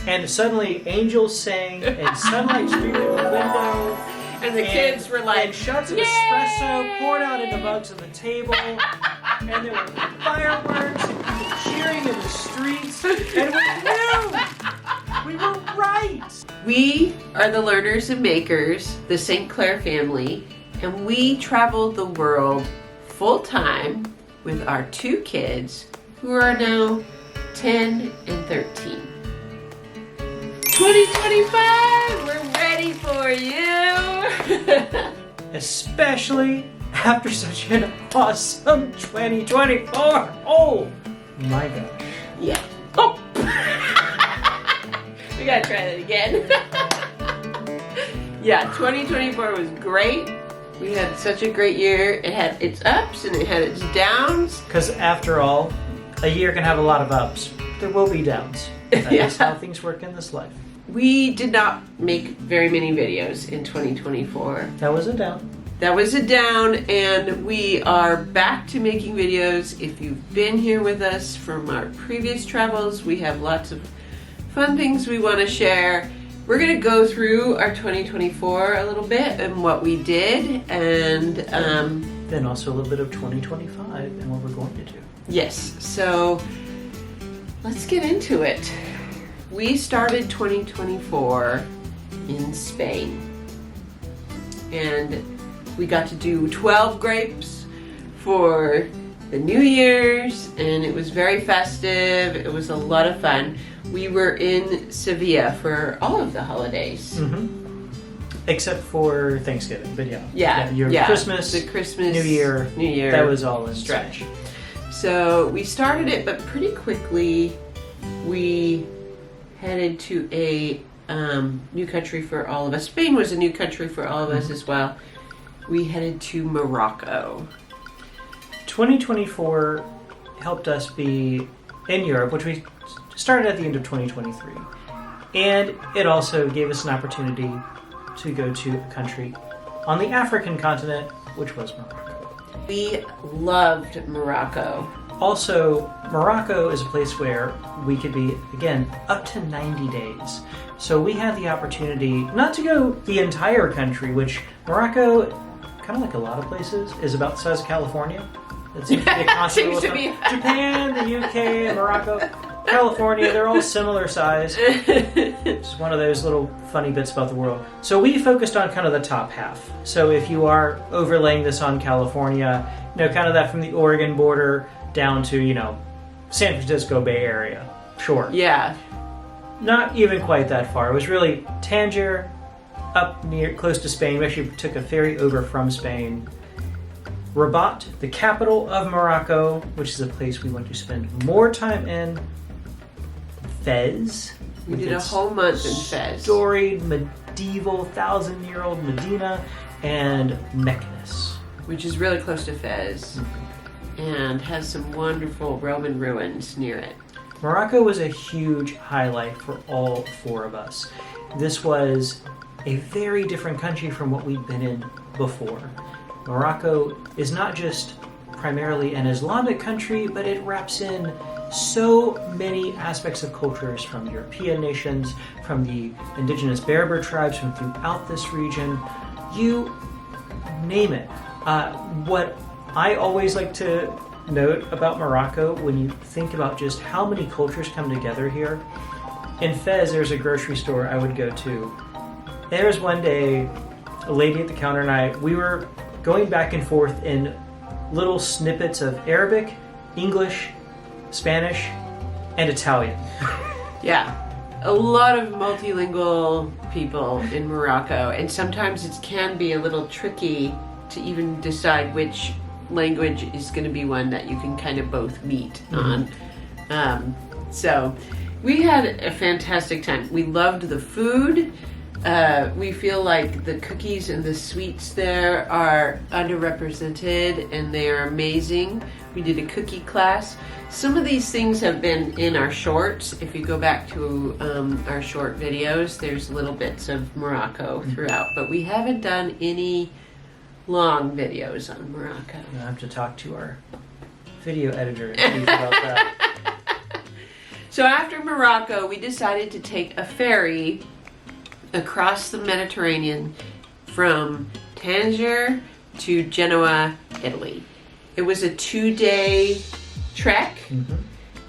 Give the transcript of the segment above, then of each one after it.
And suddenly angels sang and sunlight streamed in the window. And the kids were like, and shots of espresso poured out into mugs on the table. And there were fireworks and people cheering in the streets. And we knew! We were right! We are the learners and makers, the St. Clair family, and we traveled the world full-time with our 2 kids, who are now 10 and 13. 2025, we're ready for you! Especially after such an awesome 2024. Oh my gosh. Yeah. Oh. We gotta try that again. Yeah, 2024 was great. We had such a great year. It had its ups and it had its downs. Because after all, a year can have a lot of ups. There will be downs. That is how things work in this life. We did not make very many videos in 2024. That was a down. That was a down, and we are back to making videos. If you've been here with us from our previous travels, we have lots of fun things we want to share. We're going to go through our 2024 a little bit and what we did, and then also a little bit of 2025 and what we're going to do. Yes, so let's get into it. We started 2024 in Spain, and we got to do 12 grapes for the New Year's, and it was very festive. It was a lot of fun. We were in Sevilla for all of the holidays. Mm-hmm. Except for Thanksgiving, but Christmas, the Christmas, New Year, that was all in stretch. So we started it, but pretty quickly we headed to a new country for all of us. Spain was a new country for all of us as well. We headed to Morocco. 2024 helped us be in Europe, which we started at the end of 2023. And it also gave us an opportunity to go to a country on the African continent, which was Morocco. We loved Morocco. Also, Morocco is a place where we could be, again, up to 90 days. So we had the opportunity not to go the entire country, which Morocco, kind of like a lot of places, is about the size of California. It seems to be a constant Japan, the UK, Morocco, California, they're all similar size. It's one of those little funny bits about the world. So we focused on kind of the top half. So if you are overlaying this on California, kind of that from the Oregon border down to, San Francisco Bay Area. Sure. Yeah. Not even quite that far. It was really Tangier, up near close to Spain. We actually took a ferry over from Spain. Rabat, the capital of Morocco, which is a place we want to spend more time in. Fez. We did a whole month in Fez. Storied, medieval, 1,000-year-old Medina, and Meknes, which is really close to Fez, and has some wonderful Roman ruins near it. Morocco was a huge highlight for all 4 of us. This was a very different country from what we'd been in before. Morocco is not just primarily an Islamic country, but it wraps in so many aspects of cultures from European nations, from the indigenous Berber tribes from throughout this region. You name it. What I always like to note about Morocco, when you think about just how many cultures come together here, in Fez there's a grocery store I would go to. There was one day, a lady at the counter and I, we were going back and forth in little snippets of Arabic, English, Spanish, and Italian. Yeah, a lot of multilingual people in Morocco, and sometimes it can be a little tricky to even decide which language is going to be one that you can kind of both meet on. So we had a fantastic time. We loved the food. We feel like the cookies and the sweets there are underrepresented, and they are amazing. We did a cookie class. Some of these things have been in our shorts. If you go back to our short videos, there's little bits of Morocco throughout, but we haven't done any long videos on Morocco. I'll have to talk to our video editor and see about that. So after Morocco, we decided to take a ferry across the Mediterranean from Tangier to Genoa, Italy. It was a 2-day trek.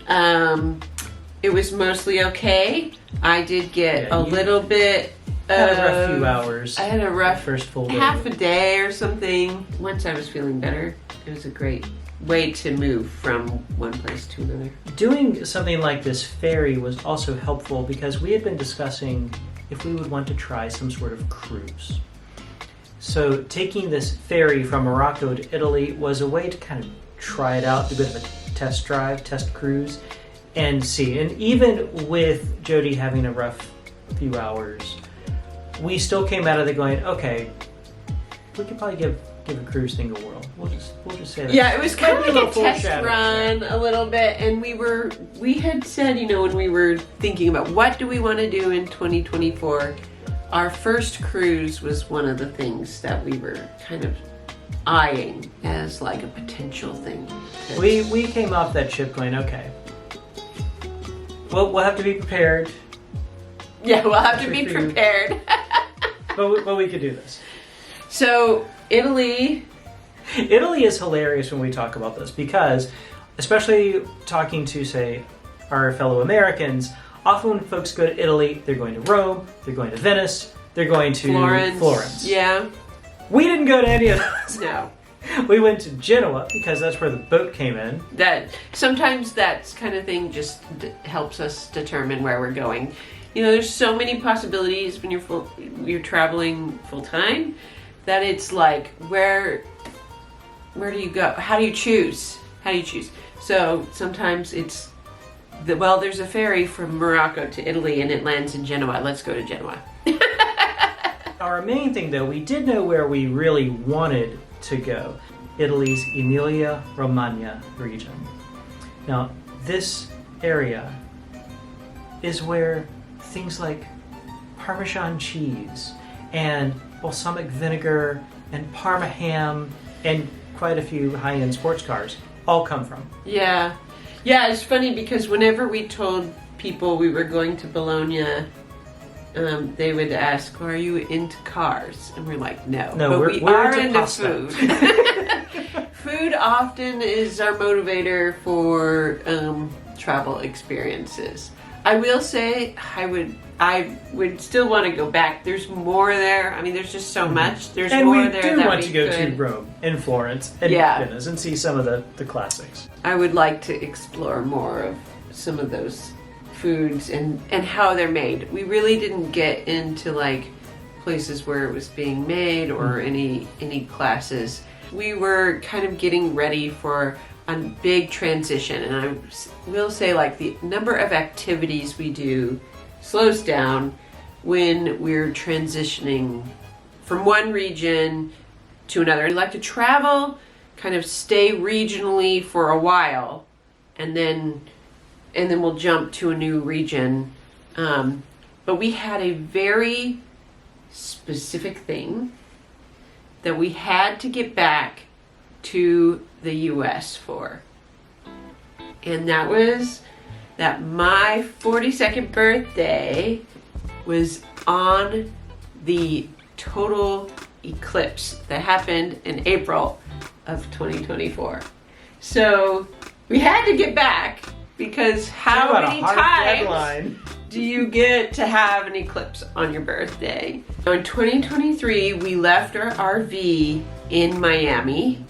It was mostly okay. I did get a little bit had a rough few hours. I had a rough first full day. half a day or something. Once I was feeling better, it was a great way to move from one place to another. Doing something like this ferry was also helpful because we had been discussing if we would want to try some sort of cruise. So taking this ferry from Morocco to Italy was a way to kind of try it out, do a bit of a test drive, test cruise, and see. And even with Jody having a rough few hours, we still came out of it going, okay, we could probably give a cruise thing a whirl. We'll just say that. Yeah, it was kind of like a test foreshadow. run a little bit, and we had said, when we were thinking about what do we want to do in 2024, our first cruise was one of the things that we were kind of eyeing as like a potential thing. We came off that ship going, okay, well, we'll have to be prepared. Yeah, we'll have to be prepared. but we could do this. So, Italy is hilarious when we talk about this because, especially talking to, say, our fellow Americans, often when folks go to Italy, they're going to Rome, they're going to Venice, they're going to Florence. Yeah. We didn't go to any of those. No. We went to Genoa because that's where the boat came in. Sometimes that kind of thing just helps us determine where we're going. There's so many possibilities when you're traveling full time that it's like where do you go? How do you choose? So sometimes it's there's a ferry from Morocco to Italy and it lands in Genoa. Let's go to Genoa. Our main thing, though, we did know where we really wanted to go. Italy's Emilia-Romagna region. Now, this area is where things like Parmesan cheese and balsamic vinegar and Parma ham and quite a few high-end sports cars all come from. Yeah, it's funny because whenever we told people we were going to Bologna, they would ask, "Are you into cars?" And we're like, "No, but we are into pasta. food." Food often is our motivator for travel experiences. I will say, I would still want to go back. There's more there. I mean, there's just so much. There's and more we there do that want we to go could. to Rome and Florence and Venice and see some of the classics. I would like to explore more of some of those foods and how they're made. We really didn't get into like places where it was being made or any classes. We were kind of getting ready for a big transition, and I will say like the number of activities we do slows down when we're transitioning from one region to another. We like to travel, kind of stay regionally for a while, and then we'll jump to a new region. But we had a very specific thing that we had to get back to the US for. And that was that my 42nd birthday was on the total eclipse that happened in April of 2024. So we had to get back because how many times do you get to have an eclipse on your birthday? In 2023, we left our RV in Miami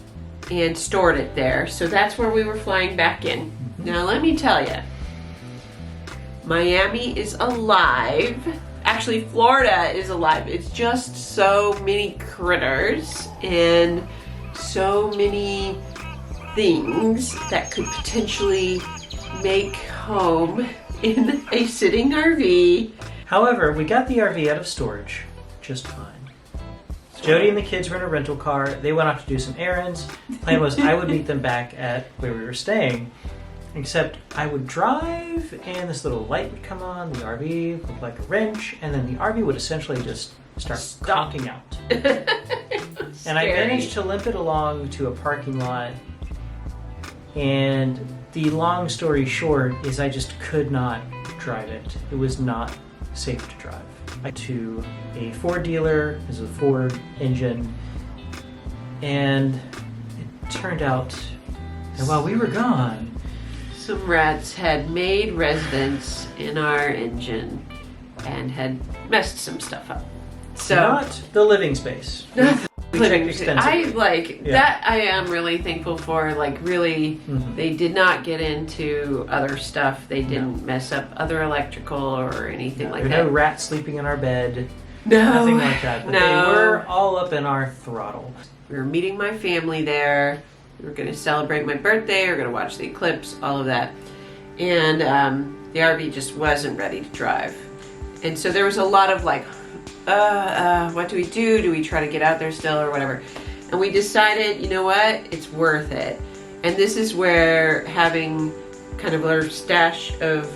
and stored it there. So that's where we were flying back in. Now let me tell you, Miami is alive. Actually, Florida is alive. It's just so many critters and so many things that could potentially make home in a sitting RV. However, we got the RV out of storage just fine. Jody and the kids were in a rental car. They went off to do some errands. Plan was I would meet them back at where we were staying, except I would drive and this little light would come on, the RV would look like a wrench, and then the RV would essentially just start conking out. And I managed to limp it along to a parking lot And the long story short is I just could not drive it. It was not safe to drive. I went to a Ford dealer, it was a Ford engine, and it turned out that while we were gone, some rats had made residence in our engine and had messed some stuff up. So not the living space. We checked extensively. That I am really thankful for. Like really, they did not get into other stuff. They didn't mess up other electrical or anything like that. There were no rats sleeping in our bed. No. Nothing like that. But they were all up in our throttle. We were meeting my family there. We were going to celebrate my birthday. We were going to watch the eclipse, all of that. And the RV just wasn't ready to drive. And so there was a lot of like, what do we do? Do we try to get out there still or whatever? And we decided, you know what? It's worth it. And this is where having kind of our stash of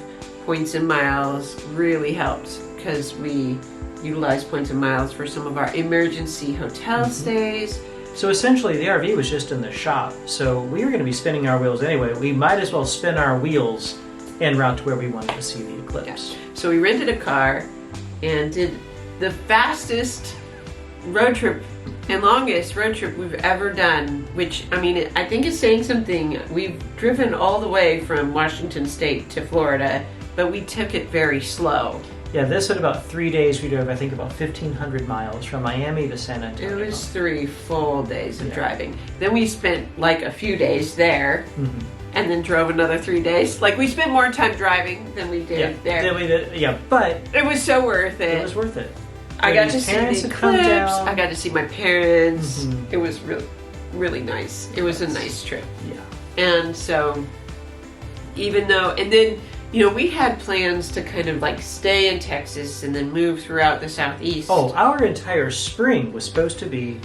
points and miles really helped, because we utilized points and miles for some of our emergency hotel stays. So essentially the RV was just in the shop. So we were going to be spinning our wheels anyway. We might as well spin our wheels en route to where we wanted to see the eclipse. Yeah. So we rented a car and did the fastest road trip and longest road trip we've ever done, which, I mean, I think is saying something. We've driven all the way from Washington State to Florida, but we took it very slow. Yeah, this had about 3 days. We drove, I think, about 1,500 miles from Miami to San Antonio. It was 3 full days of driving. Then we spent like a few days there, and then drove another 3 days. Like, we spent more time driving than we did there. But it was so worth it. It was worth it. I got to see the eclipse. I got to see my parents. It was really, really nice. It was a nice trip. Yeah. And so, even though, and then, you know, we had plans to kind of like stay in Texas and then move throughout the Southeast. Oh, our entire spring was supposed to be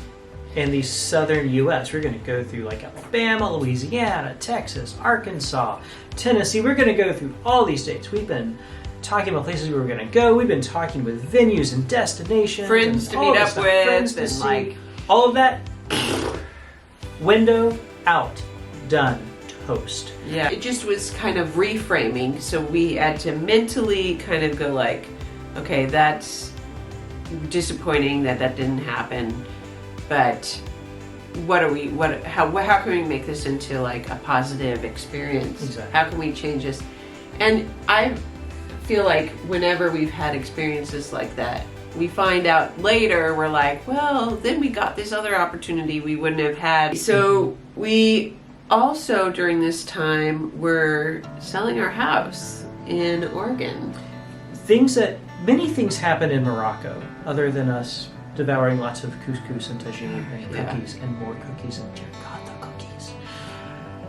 in the southern U.S. We're going to go through like Alabama, Louisiana, Texas, Arkansas, Tennessee. We're going to go through all these states. We've been talking about places we were going to go. We've been talking with venues and destinations. Friends to meet up with. Friends to see. Like, all of that, window out, done, toast. Yeah, it just was kind of reframing. So we had to mentally kind of go like, okay, that's disappointing that didn't happen. But how can we make this into like a positive experience? Exactly. How can we change this? And I feel like whenever we've had experiences like that, we find out later, we're like, well, then we got this other opportunity we wouldn't have had. So we also, during this time, were selling our house in Oregon. Many things happened in Morocco, other than us devouring lots of couscous and tagine and cookies and more cookies and dear God, the cookies.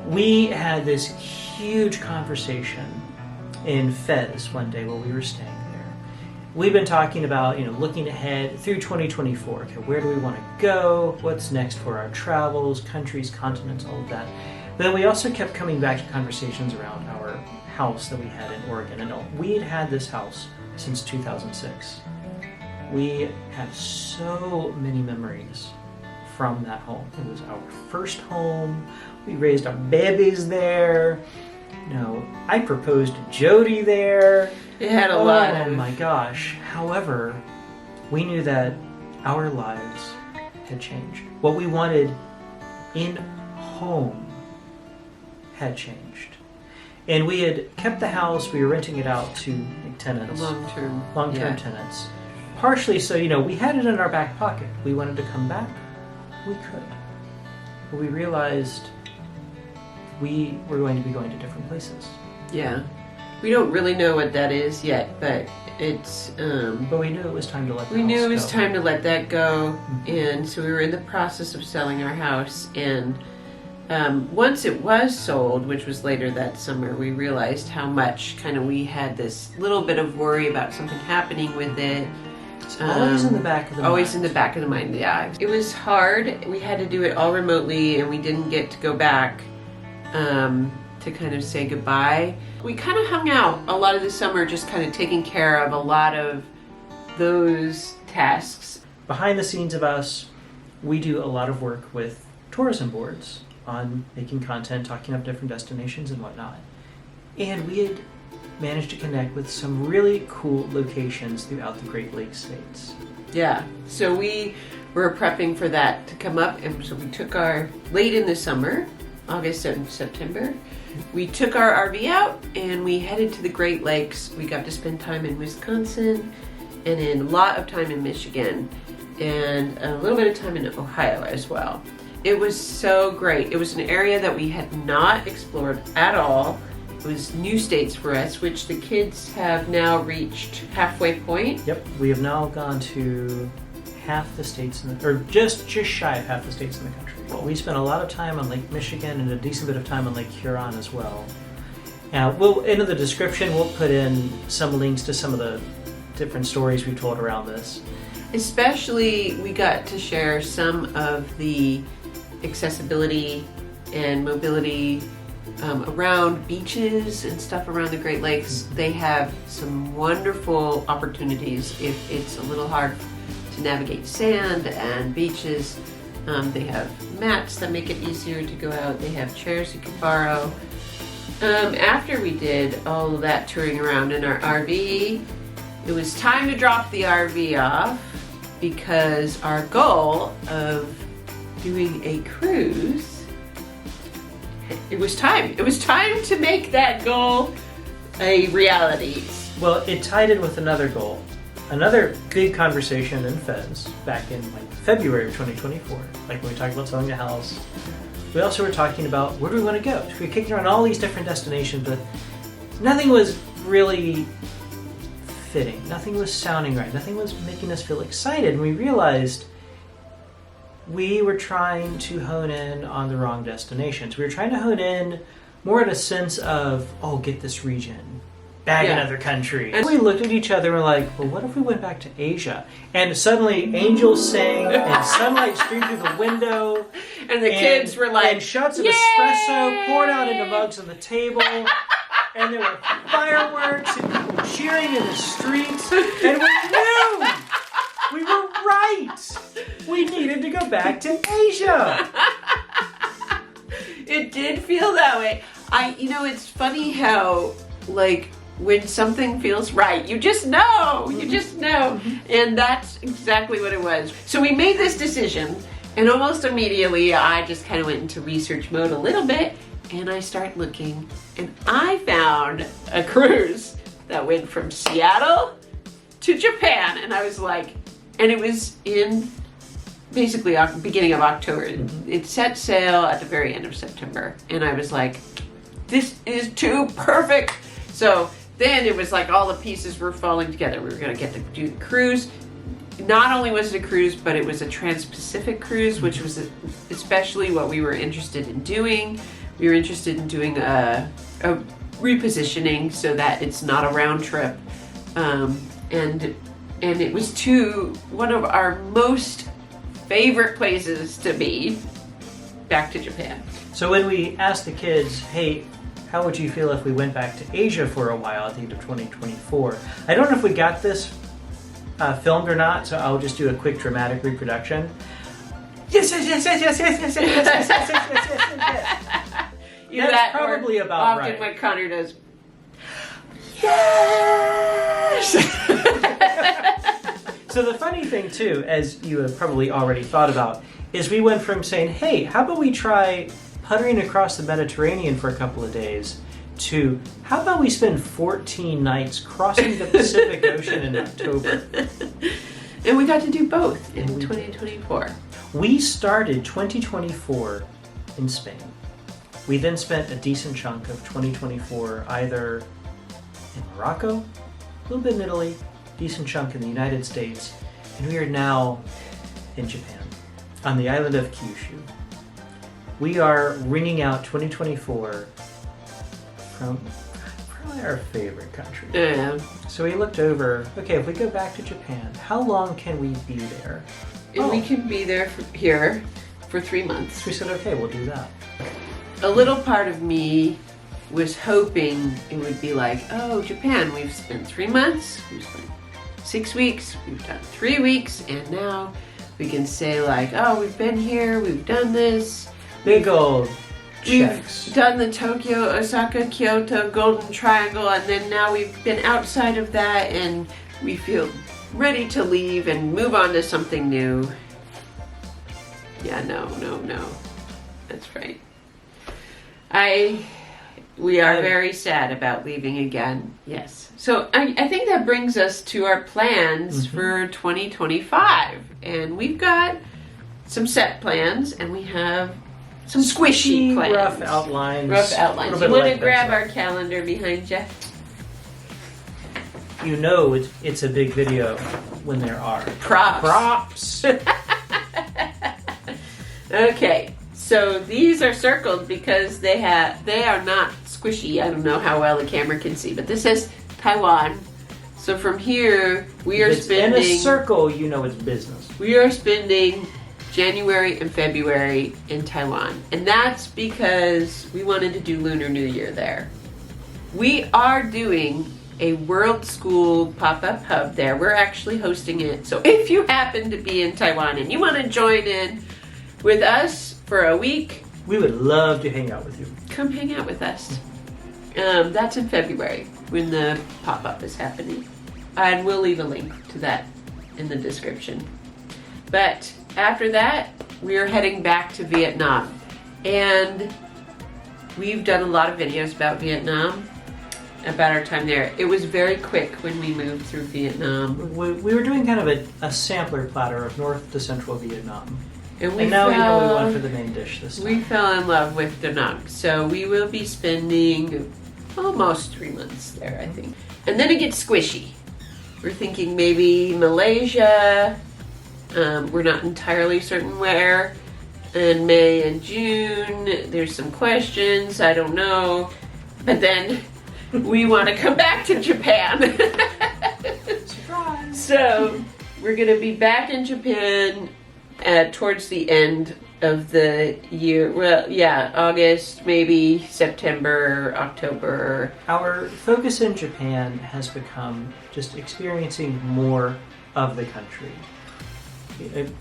We had this huge conversation in Fez one day while we were staying there. We've been talking about, looking ahead through 2024. Okay, where do we want to go? What's next for our travels, countries, continents, all of that. But then we also kept coming back to conversations around our house that we had in Oregon. And we had this house since 2006. We have so many memories from that home. It was our first home. We raised our babies there. I proposed to Jody there. It had a lot of... Oh my gosh. However, we knew that our lives had changed. What we wanted in home had changed. And we had kept the house. We were renting it out to tenants. Long-term tenants. Partially so, we had it in our back pocket. We wanted to come back. We could. But we realized we were going to be going to different places. Yeah. We don't really know what that is yet, but it's... but we knew it was time to let that go. We knew it was time to let that go, and so we were in the process of selling our house, and once it was sold, which was later that summer, we realized how much we had this little bit of worry about something happening with it. It's always in the back of the mind. Always in the back of the mind, yeah. It was hard. We had to do it all remotely, and we didn't get to go back to kind of say goodbye. We kind of hung out a lot of the summer, just kind of taking care of a lot of those tasks. Behind the scenes of us, we do a lot of work with tourism boards on making content, talking up different destinations and whatnot. And we had managed to connect with some really cool locations throughout the Great Lakes states. Yeah, so we were prepping for that to come up, and so we took late in the summer, August and September, we took our RV out and we headed to the Great Lakes. We got to spend time in Wisconsin and in a lot of time in Michigan and a little bit of time in Ohio as well. It was so great. It was an area that we had not explored at all. It was new states for us, which the kids have now reached halfway point. Yep, we have now gone to half the states, or just shy of half the states in the country. Well, we spent a lot of time on Lake Michigan and a decent bit of time on Lake Huron as well. Now, into the description, we'll put in some links to some of the different stories we told around this. Especially, we got to share some of the accessibility and mobility around beaches and stuff around the Great Lakes. They have some wonderful opportunities if it's a little hard to navigate sand and beaches. They have mats that make it easier to go out. They have chairs you can borrow. After we did all of that touring around in our RV, it was time to drop the RV off because our goal of doing a cruise, it was time to make that goal a reality. Well, it tied in with another goal. Another big conversation in Fez back in February of 2024, when we talked about selling the house. We also were talking about where do we want to go. So we were kicking around all these different destinations, but nothing was really fitting. Nothing was sounding right. Nothing was making us feel excited. And we realized we were trying to hone in on the wrong destinations. We were trying to hone in more in a sense of, get this region. Bag another country. And we looked at each other and were like, well, what if we went back to Asia? And suddenly angels sang and sunlight streamed through the window. And the kids were like, and shots of espresso poured out into mugs on the table. And there were fireworks and people cheering in the streets. And we knew! We were right! We needed to go back to Asia! It did feel that way. It's funny how, when something feels right, you just know. And that's exactly what it was. So we made this decision, and almost immediately I just kind of went into research mode a little bit, and I started looking, and I found a cruise that went from Seattle to Japan, and I was like, and it was in basically beginning of October. It set sail at the very end of September, and I was like, this is too perfect. So then it was like all the pieces were falling together. We were going to get to do the cruise. Not only was it a cruise, but it was a Trans-Pacific cruise, which was especially what we were interested in doing. We were interested in doing a repositioning so that it's not a round trip. And it was to one of our most favorite places to be, back to Japan. So when we asked the kids, hey, how would you feel if we went back to Asia for a while at the end of 2024? I don't know if we got this filmed or not, so I'll just do a quick dramatic reproduction. Yes. That's probably about right. Often what Connor does. Yes! So the funny thing too, as you have probably already thought about, is we went from saying, hey, how about we try puttering across the Mediterranean for a couple of days, to how about we spend 14 nights crossing the Pacific Ocean in October? And we got to do both in 2024. We started 2024 in Spain. We then spent a decent chunk of 2024 either in Morocco, a little bit in Italy, decent chunk in the United States, and we are now in Japan, on the island of Kyushu. We are ringing out 2024 from probably our favorite country. Yeah. So we looked over, okay, if we go back to Japan, how long can we be there? And we can be there here for 3 months. So we said, okay, we'll do that. A little part of me was hoping it would be like, oh, Japan, we've spent 3 months, we've spent 6 weeks, we've done 3 weeks, and now we can say like, oh, we've been here, we've done this, Big old We've checks. done the Tokyo, Osaka, Kyoto, Golden Triangle, and then now we've been outside of that and we feel ready to leave and move on to something new. Yeah, no. That's right. We are very sad about leaving again. Yes. So I think that brings us to our plans for 2025. And we've got some set plans and we have some squishy plans. Rough outlines. You want to grab our calendar behind you? You know it's a big video when there are Props. Okay, so these are circled because they are not squishy. I don't know how well the camera can see, but this says Taiwan. So from here, we are if it's spending... in a circle, you know it's business. We are spending January and February in Taiwan. And that's because we wanted to do Lunar New Year there. We are doing a World School pop-up hub there. We're actually hosting it. So if you happen to be in Taiwan and you want to join in with us for a week, we would love to hang out with you. come hang out with us. That's in February when the pop-up is happening. And we'll leave a link to that in the description. But after that, we are heading back to Vietnam. And we've done a lot of videos about Vietnam, about our time there. It was very quick when we moved through Vietnam. We were doing kind of a sampler platter of North to Central Vietnam. And now we know we went for the main dish this time. We fell in love with Da Nang. So we will be spending almost 3 months there, I think. And then it gets squishy. We're thinking maybe Malaysia. We're not entirely certain where. In May and June, there's some questions. I don't know. But then we want to come back to Japan. Surprise! So we're going to be back in Japan towards the end of the year. Well, yeah, August, maybe September, October. Our focus in Japan has become just experiencing more of the country.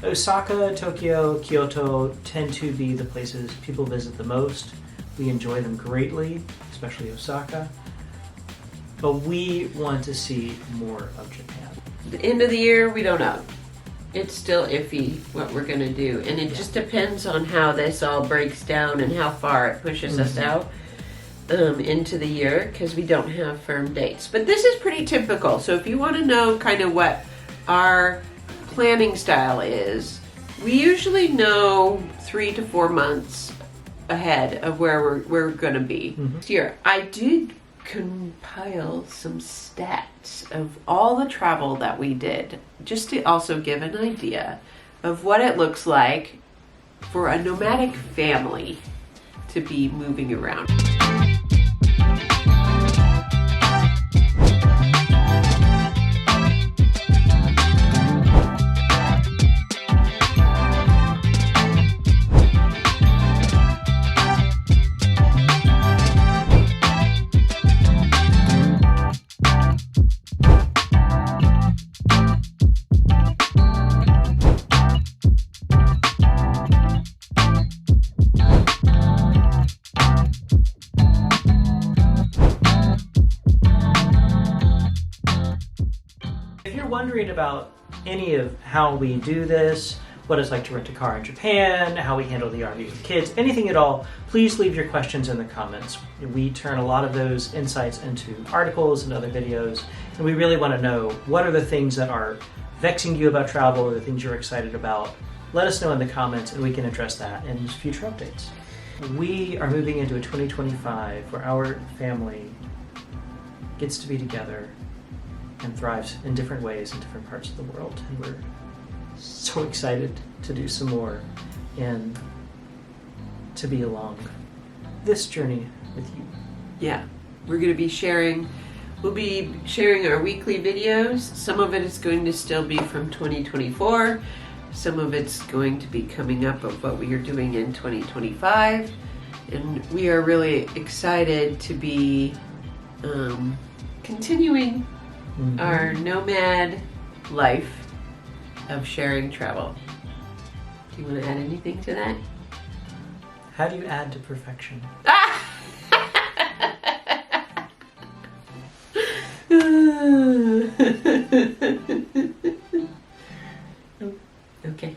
Osaka, Tokyo, Kyoto tend to be the places people visit the most. We enjoy them greatly, especially Osaka. But we want to see more of Japan. The end of the year, we don't know. It's still iffy what we're going to do. And it just depends on how this all breaks down and how far it pushes us out into the year, because we don't have firm dates. But this is pretty typical. So if you want to know kind of what our planning style is, we usually know 3 to 4 months ahead of where we're going to be. This year, I did compile some stats of all the travel that we did, just to also give an idea of what it looks like for a nomadic family to be moving around. If you're wondering about any of how we do this, what it's like to rent a car in Japan, how we handle the RV with kids, anything at all, please leave your questions in the comments. We turn a lot of those insights into articles and other videos, and we really want to know what are the things that are vexing you about travel or the things you're excited about. Let us know in the comments and we can address that in future updates. We are moving into a 2025 where our family gets to be together and thrives in different ways in different parts of the world. And we're so excited to do some more and to be along this journey with you. Yeah, we'll be sharing our weekly videos. Some of it is going to still be from 2024. Some of it's going to be coming up of what we are doing in 2025. And we are really excited to be continuing our nomad life of sharing travel. Do you want to add anything to that? How do you add to perfection? Okay.